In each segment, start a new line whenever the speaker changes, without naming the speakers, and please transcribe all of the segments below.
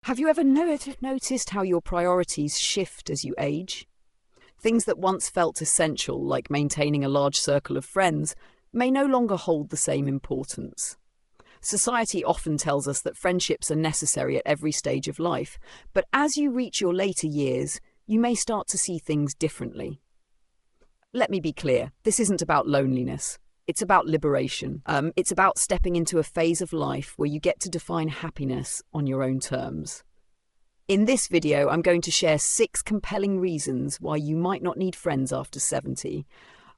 Have you ever noticed how your priorities shift as you age? Things that once felt essential, like maintaining a large circle of friends, may no longer hold the same importance. Society often tells us that friendships are necessary at every stage of life, but as you reach your later years, you may start to see things differently. Let me be clear, this isn't about loneliness. It's about liberation. It's about stepping into a phase of life where you get to define happiness on your own terms. In this video, I'm going to share 6 compelling reasons why you might not need friends after 70,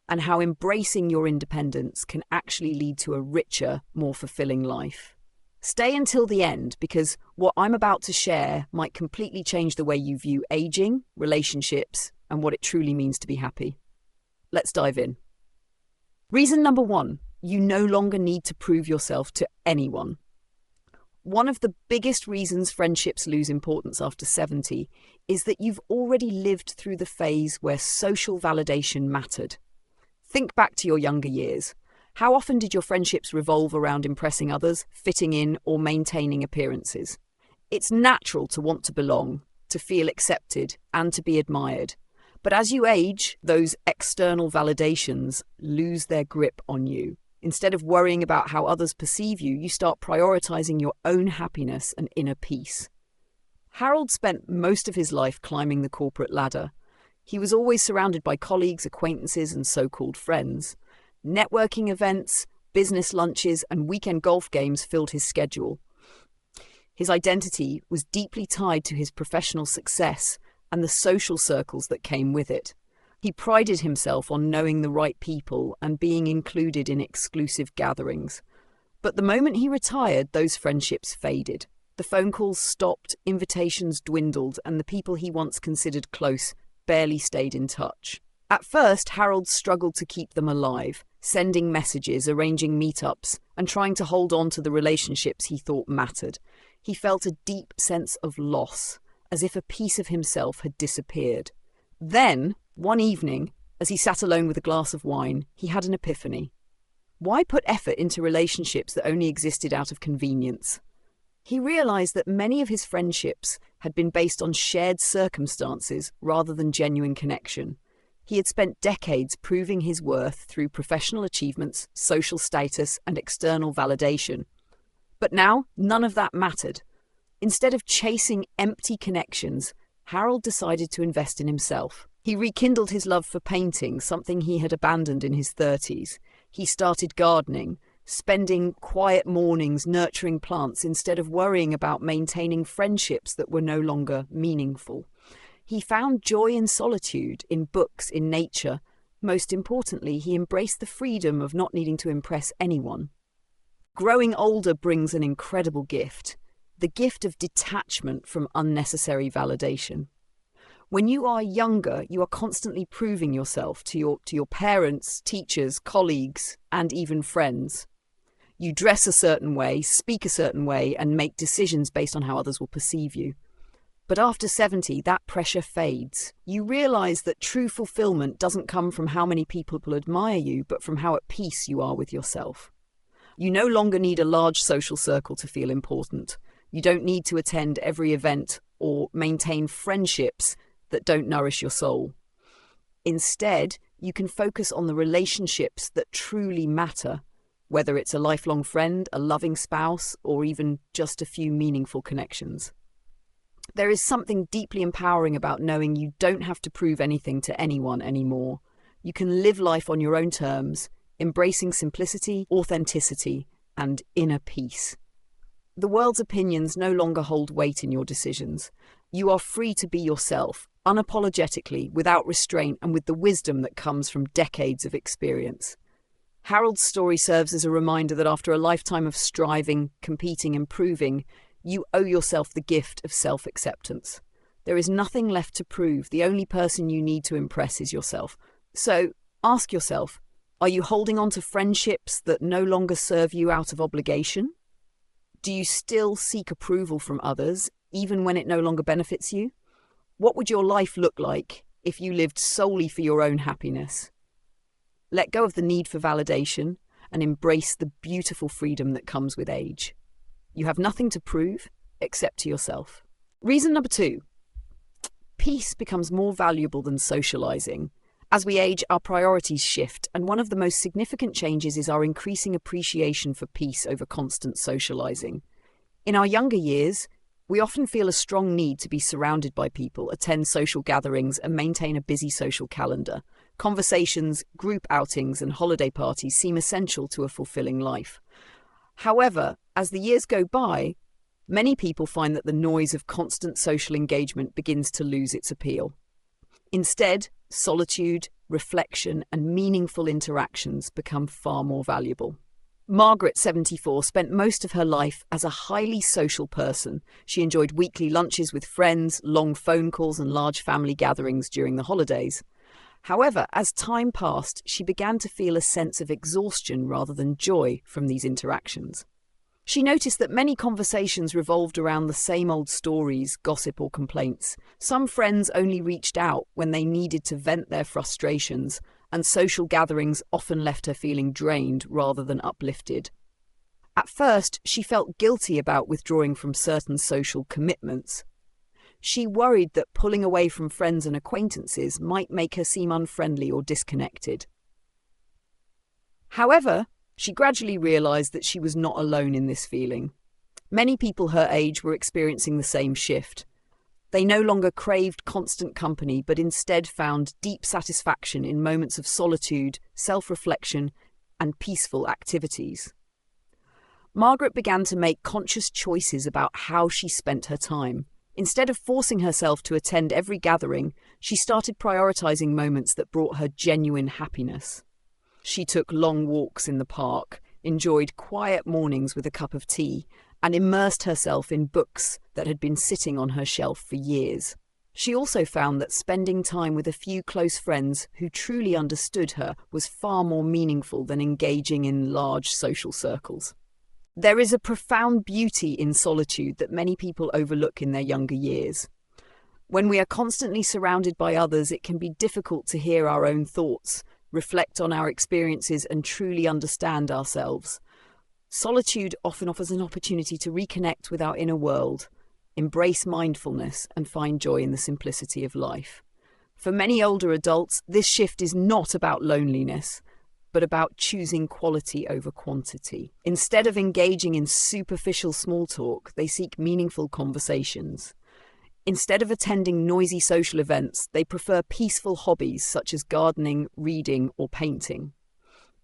and how embracing your independence can actually lead to a richer, more fulfilling life. Stay until the end, because what I'm about to share might completely change the way you view aging, relationships, and what it truly means to be happy. Let's dive in. Reason number 1, you no longer need to prove yourself to anyone. One of the biggest reasons friendships lose importance after 70 is that you've already lived through the phase where social validation mattered. Think back to your younger years. How often did your friendships revolve around impressing others, fitting in, or maintaining appearances? It's natural to want to belong, to feel accepted, and to be admired. But as you age, those external validations lose their grip on you. Instead of worrying about how others perceive you, you start prioritizing your own happiness and inner peace. Harold spent most of his life climbing the corporate ladder. He was always surrounded by colleagues, acquaintances, and so-called friends. Networking events, business lunches, and weekend golf games filled his schedule. His identity was deeply tied to his professional success and the social circles that came with it. He prided himself on knowing the right people and being included in exclusive gatherings. But the moment he retired, those friendships faded. The phone calls stopped, invitations dwindled, and the people he once considered close barely stayed in touch. At first, Harold struggled to keep them alive, sending messages, arranging meetups, and trying to hold on to the relationships he thought mattered. He felt a deep sense of loss, as if a piece of himself had disappeared. Then, one evening, as he sat alone with a glass of wine, he had an epiphany. Why put effort into relationships that only existed out of convenience? He realized that many of his friendships had been based on shared circumstances rather than genuine connection. He had spent decades proving his worth through professional achievements, social status, and external validation. But now, none of that mattered. Instead of chasing empty connections, Harold decided to invest in himself. He rekindled his love for painting, something he had abandoned in his 30s. He started gardening, spending quiet mornings nurturing plants instead of worrying about maintaining friendships that were no longer meaningful. He found joy in solitude, in books, in nature. Most importantly, he embraced the freedom of not needing to impress anyone. Growing older brings an incredible gift, the gift of detachment from unnecessary validation. When you are younger, you are constantly proving yourself to your parents, teachers, colleagues, and even friends. You dress a certain way, speak a certain way, and make decisions based on how others will perceive you. But after 70, that pressure fades. You realize that true fulfillment doesn't come from how many people will admire you, but from how at peace you are with yourself. You no longer need a large social circle to feel important. You don't need to attend every event or maintain friendships that don't nourish your soul. Instead, you can focus on the relationships that truly matter, whether it's a lifelong friend, a loving spouse, or even just a few meaningful connections. There is something deeply empowering about knowing you don't have to prove anything to anyone anymore. You can live life on your own terms, embracing simplicity, authenticity, and inner peace. The world's opinions no longer hold weight in your decisions. You are free to be yourself, unapologetically, without restraint, and with the wisdom that comes from decades of experience. Harold's story serves as a reminder that after a lifetime of striving, competing, and proving, you owe yourself the gift of self-acceptance. There is nothing left to prove. The only person you need to impress is yourself. So, ask yourself, are you holding on to friendships that no longer serve you out of obligation? Do you still seek approval from others, even when it no longer benefits you? What would your life look like if you lived solely for your own happiness? Let go of the need for validation and embrace the beautiful freedom that comes with age. You have nothing to prove except to yourself. Reason number 2. Peace becomes more valuable than socializing. As we age, our priorities shift, and one of the most significant changes is our increasing appreciation for peace over constant socializing. In our younger years, we often feel a strong need to be surrounded by people, attend social gatherings, and maintain a busy social calendar. Conversations, group outings, and holiday parties seem essential to a fulfilling life. However, as the years go by, many people find that the noise of constant social engagement begins to lose its appeal. Instead, solitude, reflection, and meaningful interactions become far more valuable. Margaret, 74, spent most of her life as a highly social person. She enjoyed weekly lunches with friends, long phone calls, and large family gatherings during the holidays. However, as time passed, she began to feel a sense of exhaustion rather than joy from these interactions. She noticed that many conversations revolved around the same old stories, gossip, or complaints. Some friends only reached out when they needed to vent their frustrations, and social gatherings often left her feeling drained rather than uplifted. At first, she felt guilty about withdrawing from certain social commitments. She worried that pulling away from friends and acquaintances might make her seem unfriendly or disconnected. However, she gradually realized that she was not alone in this feeling. Many people her age were experiencing the same shift. They no longer craved constant company, but instead found deep satisfaction in moments of solitude, self-reflection, and peaceful activities. Margaret began to make conscious choices about how she spent her time. Instead of forcing herself to attend every gathering, she started prioritizing moments that brought her genuine happiness. She took long walks in the park, enjoyed quiet mornings with a cup of tea, and immersed herself in books that had been sitting on her shelf for years. She also found that spending time with a few close friends who truly understood her was far more meaningful than engaging in large social circles. There is a profound beauty in solitude that many people overlook in their younger years. When we are constantly surrounded by others, it can be difficult to hear our own thoughts, reflect on our experiences, and truly understand ourselves. Solitude often offers an opportunity to reconnect with our inner world, embrace mindfulness, and find joy in the simplicity of life. For many older adults, this shift is not about loneliness, but about choosing quality over quantity. Instead of engaging in superficial small talk, they seek meaningful conversations. Instead of attending noisy social events, they prefer peaceful hobbies such as gardening, reading, or painting.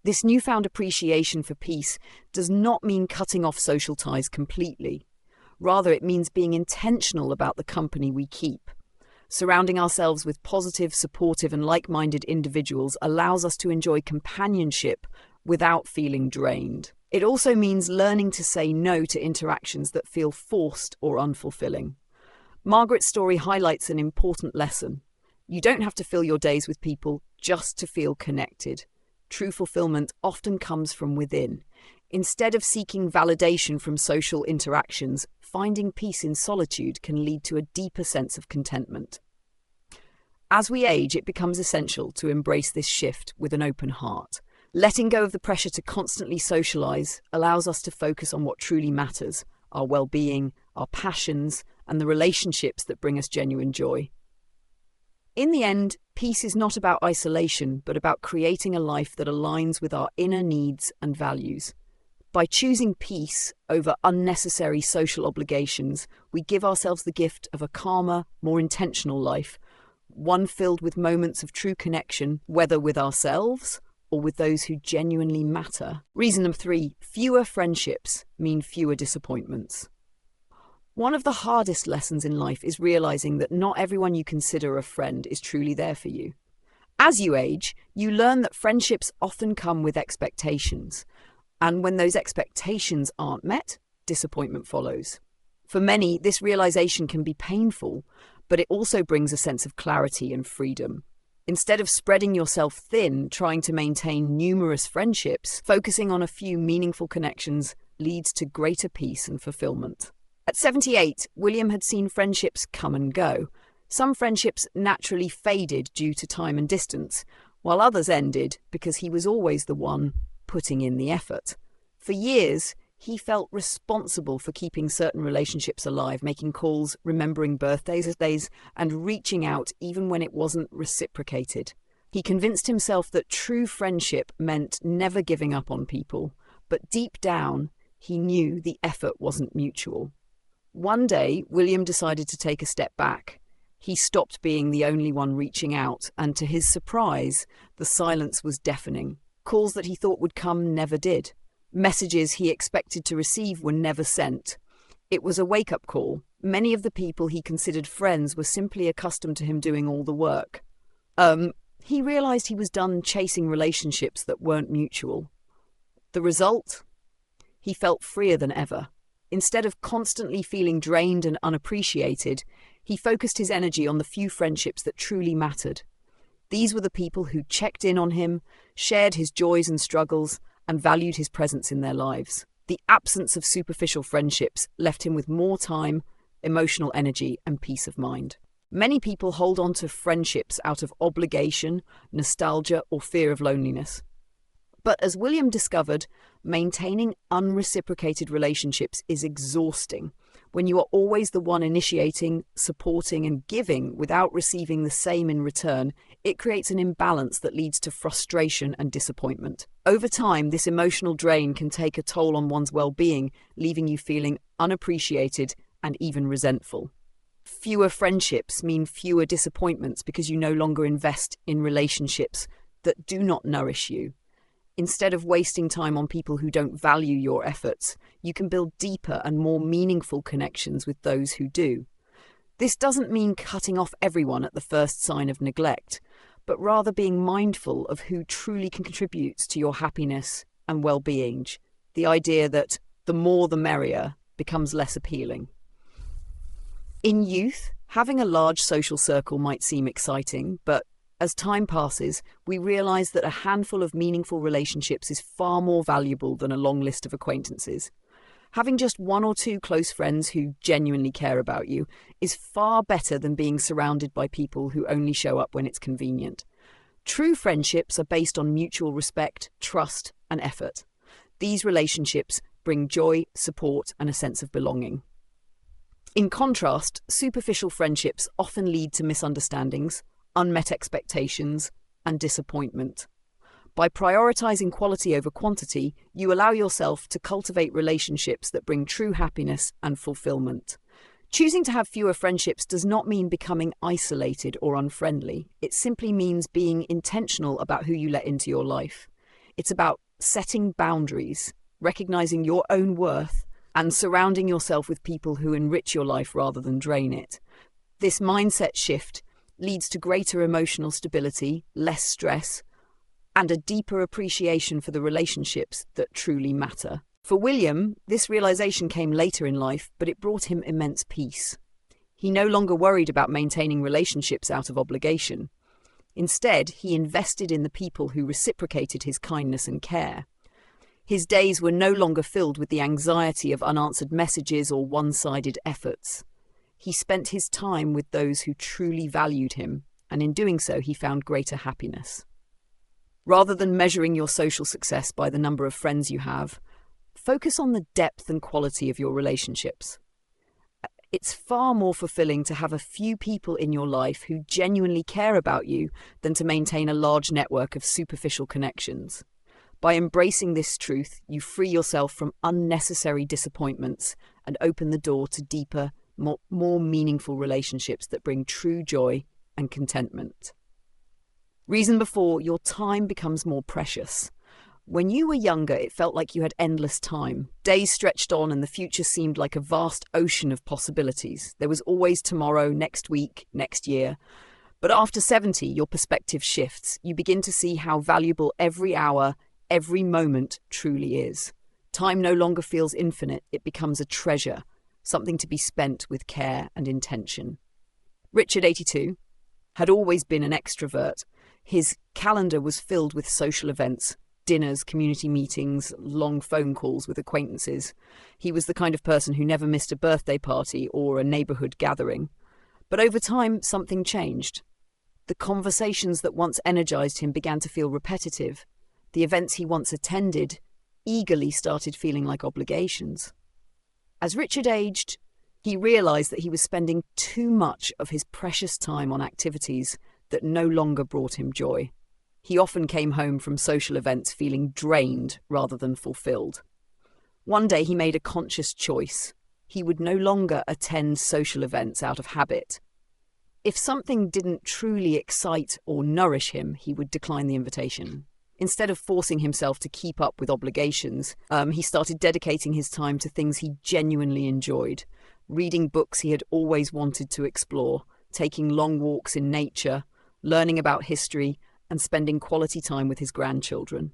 This newfound appreciation for peace does not mean cutting off social ties completely. Rather, it means being intentional about the company we keep. Surrounding ourselves with positive, supportive, and like-minded individuals allows us to enjoy companionship without feeling drained. It also means learning to say no to interactions that feel forced or unfulfilling. Margaret's story highlights an important lesson. You don't have to fill your days with people just to feel connected. True fulfillment often comes from within. Instead of seeking validation from social interactions, finding peace in solitude can lead to a deeper sense of contentment. As we age, it becomes essential to embrace this shift with an open heart. Letting go of the pressure to constantly socialize allows us to focus on what truly matters, our well-being, our passions, and the relationships that bring us genuine joy. In the end, peace is not about isolation, but about creating a life that aligns with our inner needs and values. By choosing peace over unnecessary social obligations, we give ourselves the gift of a calmer, more intentional life, one filled with moments of true connection, whether with ourselves or with those who genuinely matter. Reason number 3, fewer friendships mean fewer disappointments. One of the hardest lessons in life is realizing that not everyone you consider a friend is truly there for you. As you age, you learn that friendships often come with expectations. And when those expectations aren't met, disappointment follows. For many, this realization can be painful, but it also brings a sense of clarity and freedom. Instead of spreading yourself thin, trying to maintain numerous friendships, focusing on a few meaningful connections leads to greater peace and fulfillment. At 78, William had seen friendships come and go. Some friendships naturally faded due to time and distance, while others ended because he was always the one putting in the effort. For years, He felt responsible for keeping certain relationships alive, making calls, remembering birthdays, and reaching out even when it wasn't reciprocated. He convinced himself that true friendship meant never giving up on people, but deep down, he knew the effort wasn't mutual. One day, William decided to take a step back. He stopped being the only one reaching out, and to his surprise, the silence was deafening. Calls that he thought would come never did. Messages he expected to receive were never sent. It was a wake-up call. Many of the people he considered friends were simply accustomed to him doing all the work. He realized he was done chasing relationships that weren't mutual. The result? He felt freer than ever. Instead of constantly feeling drained and unappreciated, he focused his energy on the few friendships that truly mattered. These were the people who checked in on him, shared his joys and struggles, and valued his presence in their lives. The absence of superficial friendships left him with more time, emotional energy, and peace of mind. Many people hold on to friendships out of obligation, nostalgia, or fear of loneliness. But as William discovered, maintaining unreciprocated relationships is exhausting. When you are always the one initiating, supporting, and giving without receiving the same in return, it creates an imbalance that leads to frustration and disappointment. Over time, this emotional drain can take a toll on one's well-being, leaving you feeling unappreciated and even resentful. Fewer friendships mean fewer disappointments because you no longer invest in relationships that do not nourish you. Instead of wasting time on people who don't value your efforts, you can build deeper and more meaningful connections with those who do. This doesn't mean cutting off everyone at the first sign of neglect, but rather being mindful of who truly contributes to your happiness and well-being. The idea that the more the merrier becomes less appealing. In youth, having a large social circle might seem exciting, but as time passes, we realize that a handful of meaningful relationships is far more valuable than a long list of acquaintances. Having just one or two close friends who genuinely care about you is far better than being surrounded by people who only show up when it's convenient. True friendships are based on mutual respect, trust, and effort. These relationships bring joy, support, and a sense of belonging. In contrast, superficial friendships often lead to misunderstandings, unmet expectations, and disappointment. By prioritizing quality over quantity, you allow yourself to cultivate relationships that bring true happiness and fulfillment. Choosing to have fewer friendships does not mean becoming isolated or unfriendly. It simply means being intentional about who you let into your life. It's about setting boundaries, recognizing your own worth, and surrounding yourself with people who enrich your life rather than drain it. This mindset shift leads to greater emotional stability, less stress, and a deeper appreciation for the relationships that truly matter. For William, this realization came later in life, but it brought him immense peace. He no longer worried about maintaining relationships out of obligation. Instead, he invested in the people who reciprocated his kindness and care. His days were no longer filled with the anxiety of unanswered messages or one-sided efforts. He spent his time with those who truly valued him, and in doing so, he found greater happiness. Rather than measuring your social success by the number of friends you have, focus on the depth and quality of your relationships. It's far more fulfilling to have a few people in your life who genuinely care about you than to maintain a large network of superficial connections. By embracing this truth, you free yourself from unnecessary disappointments and open the door to deeper, more meaningful relationships that bring true joy and contentment. Reason before, your time becomes more precious. When you were younger, it felt like you had endless time. Days stretched on and the future seemed like a vast ocean of possibilities. There was always tomorrow, next week, next year. But after 70, your perspective shifts. You begin to see how valuable every hour, every moment truly is. Time no longer feels infinite, it becomes a treasure, something to be spent with care and intention. Richard, 82, had always been an extrovert. His calendar was filled with social events, dinners, community meetings, long phone calls with acquaintances. He was the kind of person who never missed a birthday party or a neighborhood gathering. But over time, something changed. The conversations that once energized him began to feel repetitive. The events he once attended eagerly started feeling like obligations. As Richard aged, he realized that he was spending too much of his precious time on activities that no longer brought him joy. He often came home from social events feeling drained rather than fulfilled. One day he made a conscious choice. He would no longer attend social events out of habit. If something didn't truly excite or nourish him, he would decline the invitation. Instead of forcing himself to keep up with obligations, he started dedicating his time to things he genuinely enjoyed, reading books he had always wanted to explore, taking long walks in nature, learning about history, and spending quality time with his grandchildren.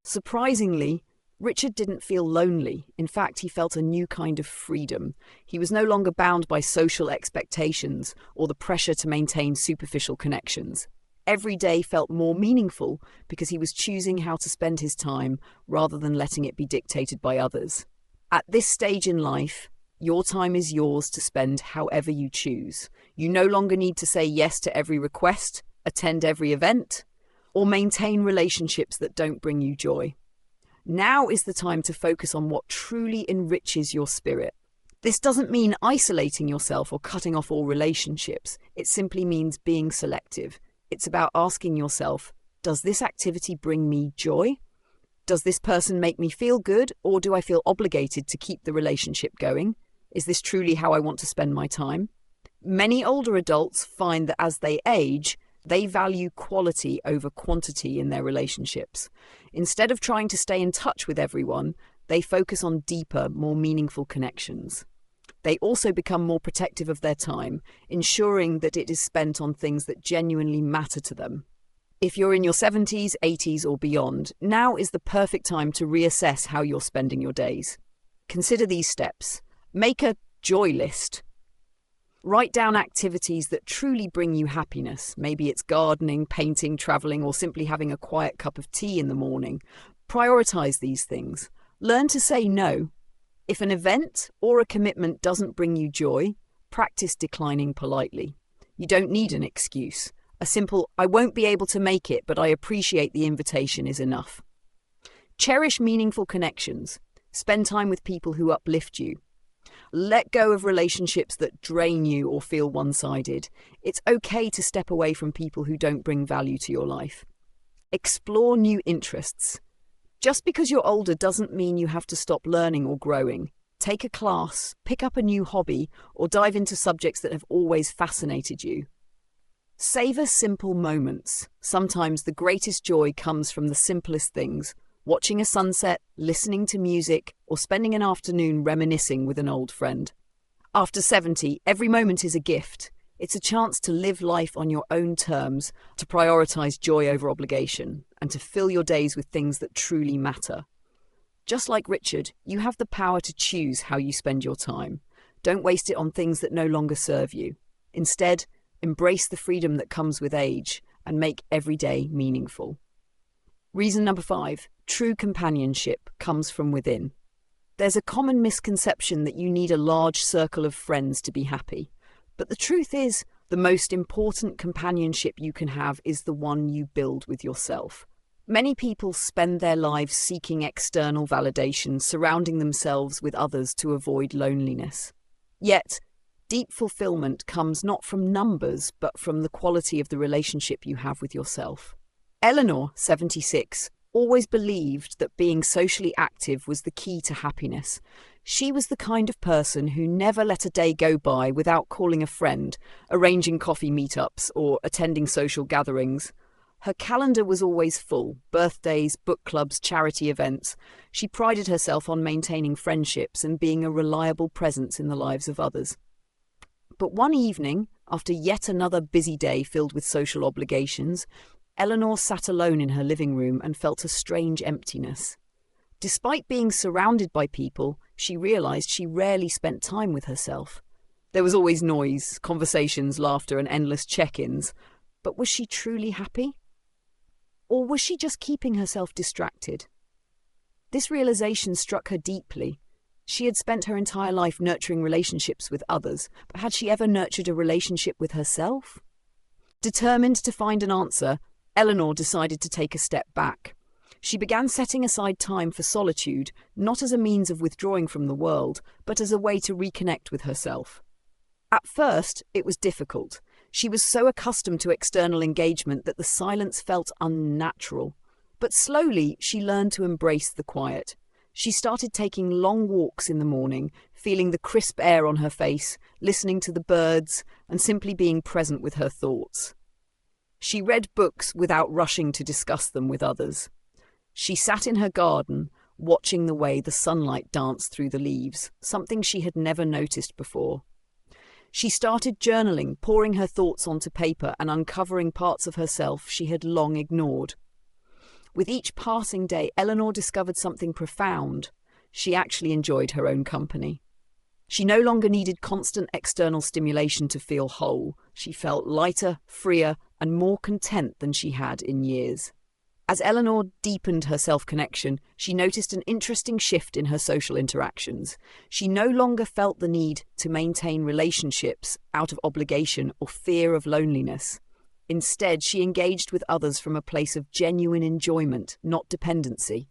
Surprisingly, Richard didn't feel lonely. In fact, he felt a new kind of freedom. He was no longer bound by social expectations or the pressure to maintain superficial connections. Every day felt more meaningful because he was choosing how to spend his time rather than letting it be dictated by others. At this stage in life, your time is yours to spend however you choose. You no longer need to say yes to every request, attend every event, or maintain relationships that don't bring you joy. Now is the time to focus on what truly enriches your spirit. This doesn't mean isolating yourself or cutting off all relationships. It simply means being selective. It's about asking yourself, does this activity bring me joy? Does this person make me feel good, or do I feel obligated to keep the relationship going? Is this truly how I want to spend my time? Many older adults find that as they age, they value quality over quantity in their relationships. Instead of trying to stay in touch with everyone, they focus on deeper, more meaningful connections. They also become more protective of their time, ensuring that it is spent on things that genuinely matter to them. If you're in your 70s, 80s, or beyond, now is the perfect time to reassess how you're spending your days. Consider these steps. Make a joy list. Write down activities that truly bring you happiness. Maybe it's gardening, painting, traveling, or simply having a quiet cup of tea in the morning. Prioritize these things. Learn to say no. If an event or a commitment doesn't bring you joy, practice declining politely. You don't need an excuse. A simple, "I won't be able to make it, but I appreciate the invitation" is enough. Cherish meaningful connections. Spend time with people who uplift you. Let go of relationships that drain you or feel one-sided. It's okay to step away from people who don't bring value to your life. Explore new interests. Just because you're older doesn't mean you have to stop learning or growing. Take a class, pick up a new hobby, or dive into subjects that have always fascinated you. Savor simple moments. Sometimes the greatest joy comes from the simplest things. Watching a sunset, listening to music, or spending an afternoon reminiscing with an old friend. After 70, every moment is a gift. It's a chance to live life on your own terms, to prioritize joy over obligation, and to fill your days with things that truly matter. Just like Richard, you have the power to choose how you spend your time. Don't waste it on things that no longer serve you. Instead, embrace the freedom that comes with age and make every day meaningful. Reason number 5, true companionship comes from within. There's a common misconception that you need a large circle of friends to be happy. But the truth is, the most important companionship you can have is the one you build with yourself. Many people spend their lives seeking external validation, surrounding themselves with others to avoid loneliness. Yet, deep fulfillment comes not from numbers, but from the quality of the relationship you have with yourself. Eleanor, 76, always believed that being socially active was the key to happiness. She was the kind of person who never let a day go by without calling a friend, arranging coffee meetups, or attending social gatherings. Her calendar was always full: birthdays, book clubs, charity events. She prided herself on maintaining friendships and being a reliable presence in the lives of others. But one evening, after yet another busy day filled with social obligations, Eleanor sat alone in her living room and felt a strange emptiness. Despite being surrounded by people, she realized she rarely spent time with herself. There was always noise, conversations, laughter, and endless check-ins. But was she truly happy? Or was she just keeping herself distracted? This realization struck her deeply. She had spent her entire life nurturing relationships with others, but had she ever nurtured a relationship with herself? Determined to find an answer, Eleanor decided to take a step back. She began setting aside time for solitude, not as a means of withdrawing from the world, but as a way to reconnect with herself. At first, it was difficult. She was so accustomed to external engagement that the silence felt unnatural. But slowly, she learned to embrace the quiet. She started taking long walks in the morning, feeling the crisp air on her face, listening to the birds, and simply being present with her thoughts. She read books without rushing to discuss them with others. She sat in her garden, watching the way the sunlight danced through the leaves, something she had never noticed before. She started journaling, pouring her thoughts onto paper and uncovering parts of herself she had long ignored. With each passing day, Eleanor discovered something profound. She actually enjoyed her own company. She no longer needed constant external stimulation to feel whole. She felt lighter, freer, and more content than she had in years. As Eleanor deepened her self-connection, she noticed an interesting shift in her social interactions. She no longer felt the need to maintain relationships out of obligation or fear of loneliness. Instead, she engaged with others from a place of genuine enjoyment, not dependency.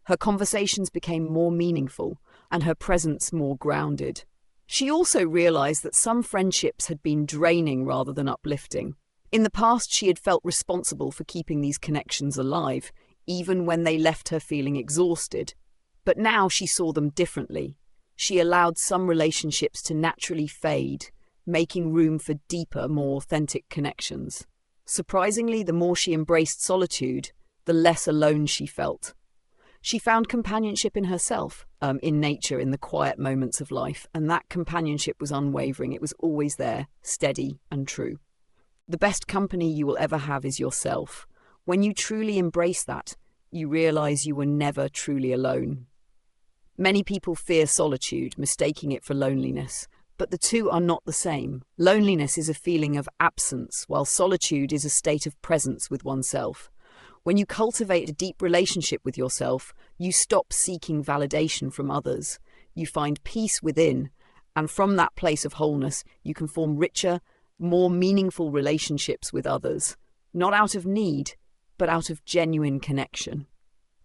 Her conversations became more meaningful, and her presence more grounded. She also realized that some friendships had been draining rather than uplifting. In the past, she had felt responsible for keeping these connections alive, even when they left her feeling exhausted. But now she saw them differently. She allowed some relationships to naturally fade, making room for deeper, more authentic connections. Surprisingly, the more she embraced solitude, the less alone she felt. She found companionship in herself, in nature, in the quiet moments of life, and that companionship was unwavering. It was always there, steady and true. The best company you will ever have is yourself. When you truly embrace that, you realize you were never truly alone. Many people fear solitude, mistaking it for loneliness, but the two are not the same. Loneliness is a feeling of absence, while solitude is a state of presence with oneself. When you cultivate a deep relationship with yourself, you stop seeking validation from others. You find peace within, and from that place of wholeness, you can form richer, more meaningful relationships with others, not out of need, but out of genuine connection.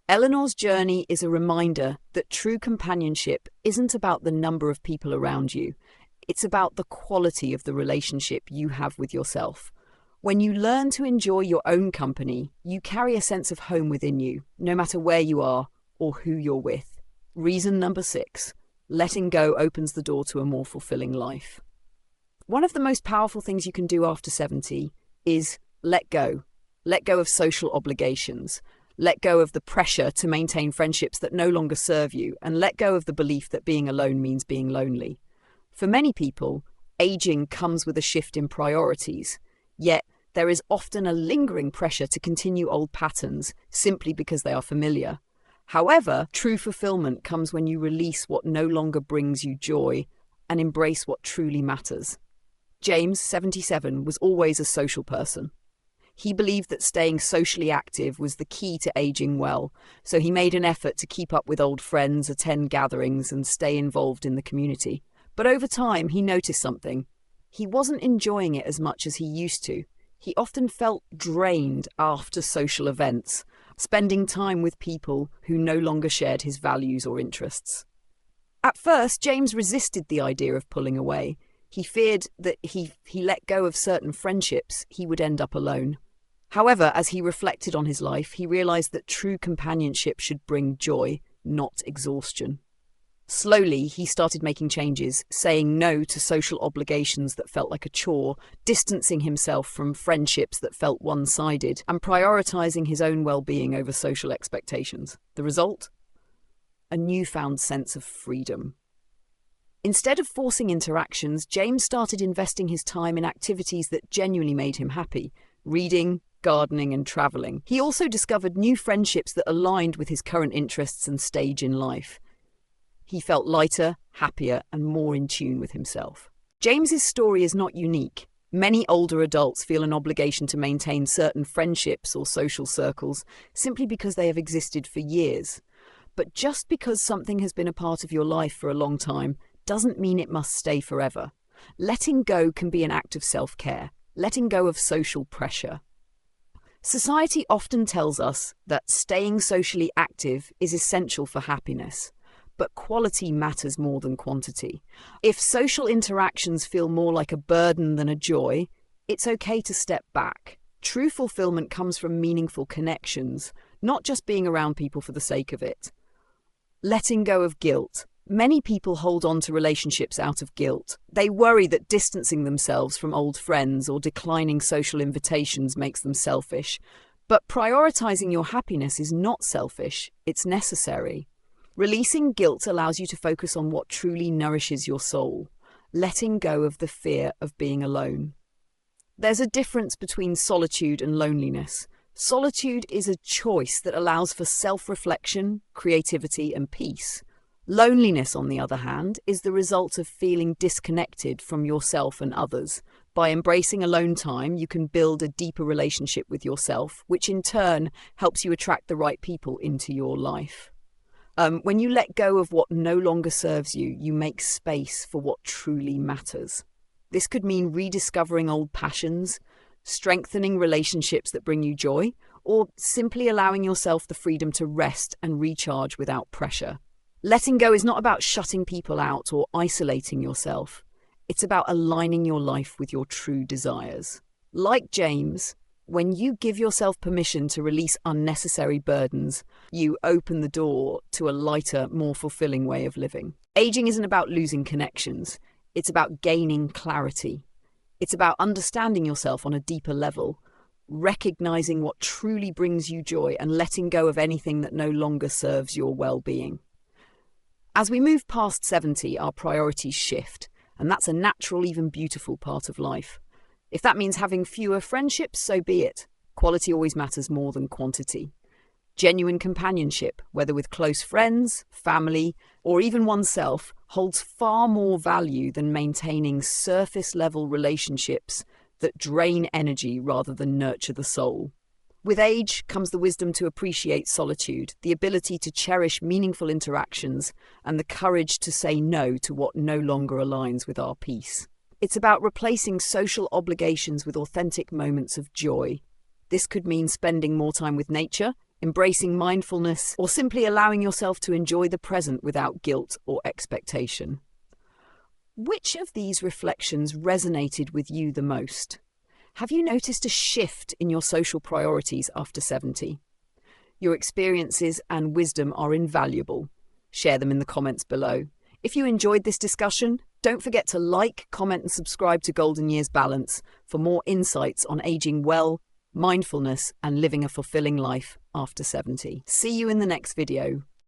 Eleanor's journey is a reminder that true companionship isn't about the number of people around you. It's about the quality of the relationship you have with yourself. When you learn to enjoy your own company, you carry a sense of home within you, no matter where you are or who you're with. Reason number 6, letting go opens the door to a more fulfilling life. One of the most powerful things you can do after 70 is let go. Let go of social obligations. Let go of the pressure to maintain friendships that no longer serve you, and let go of the belief that being alone means being lonely. For many people, aging comes with a shift in priorities, yet there is often a lingering pressure to continue old patterns simply because they are familiar. However, true fulfillment comes when you release what no longer brings you joy and embrace what truly matters. James, 77, was always a social person. He believed that staying socially active was the key to aging well, so he made an effort to keep up with old friends, attend gatherings, and stay involved in the community. But over time, he noticed something. He wasn't enjoying it as much as he used to. He often felt drained after social events, spending time with people who no longer shared his values or interests. At first, James resisted the idea of pulling away. He feared that he let go of certain friendships, he would end up alone. However, as he reflected on his life, he realized that true companionship should bring joy, not exhaustion. Slowly, he started making changes, saying no to social obligations that felt like a chore, distancing himself from friendships that felt one-sided, and prioritizing his own well-being over social expectations. The result? A newfound sense of freedom. Instead of forcing interactions, James started investing his time in activities that genuinely made him happy: reading, gardening, and traveling. He also discovered new friendships that aligned with his current interests and stage in life. He felt lighter, happier, and more in tune with himself. James's story is not unique. Many older adults feel an obligation to maintain certain friendships or social circles simply because they have existed for years. But just because something has been a part of your life for a long time doesn't mean it must stay forever. Letting go can be an act of self-care, letting go of social pressure. Society often tells us that staying socially active is essential for happiness, but quality matters more than quantity. If social interactions feel more like a burden than a joy, it's okay to step back. True fulfillment comes from meaningful connections, not just being around people for the sake of it. Letting go of guilt. Many people hold on to relationships out of guilt. They worry that distancing themselves from old friends or declining social invitations makes them selfish. But prioritizing your happiness is not selfish, it's necessary. Releasing guilt allows you to focus on what truly nourishes your soul, letting go of the fear of being alone. There's a difference between solitude and loneliness. Solitude is a choice that allows for self-reflection, creativity, and peace. Loneliness, on the other hand, is the result of feeling disconnected from yourself and others. By embracing alone time, you can build a deeper relationship with yourself, which in turn helps you attract the right people into your life. When you let go of what no longer serves you, you make space for what truly matters. This could mean rediscovering old passions, strengthening relationships that bring you joy, or simply allowing yourself the freedom to rest and recharge without pressure. Letting go is not about shutting people out or isolating yourself. It's about aligning your life with your true desires. Like James, when you give yourself permission to release unnecessary burdens, you open the door to a lighter, more fulfilling way of living. Aging isn't about losing connections. It's about gaining clarity. It's about understanding yourself on a deeper level, recognizing what truly brings you joy and letting go of anything that no longer serves your well-being. As we move past 70, our priorities shift, and that's a natural, even beautiful part of life. If that means having fewer friendships, so be it. Quality always matters more than quantity. Genuine companionship, whether with close friends, family, or even oneself, holds far more value than maintaining surface-level relationships that drain energy rather than nurture the soul. With age comes the wisdom to appreciate solitude, the ability to cherish meaningful interactions, and the courage to say no to what no longer aligns with our peace. It's about replacing social obligations with authentic moments of joy. This could mean spending more time with nature, embracing mindfulness, or simply allowing yourself to enjoy the present without guilt or expectation. Which of these reflections resonated with you the most? Have you noticed a shift in your social priorities after 70? Your experiences and wisdom are invaluable. Share them in the comments below. If you enjoyed this discussion, don't forget to like, comment, and subscribe to Golden Years Balance for more insights on aging well, mindfulness, and living a fulfilling life after 70. See you in the next video.